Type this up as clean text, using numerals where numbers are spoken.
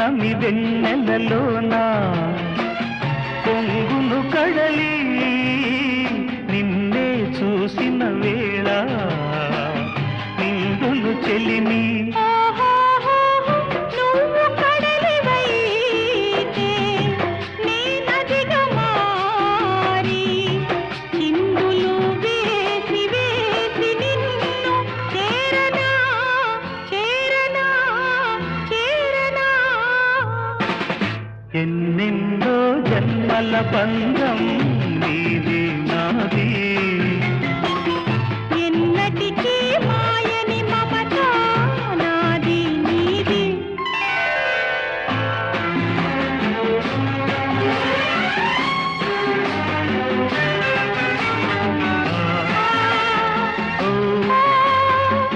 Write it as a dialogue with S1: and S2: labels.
S1: పున్నమి వెన్నెలలోనా పొంగును కడలి నిన్నే చూసిన వేళ నిండును చెలిమి ఎన్నెన్నో జన్మల బంధం నీది నాది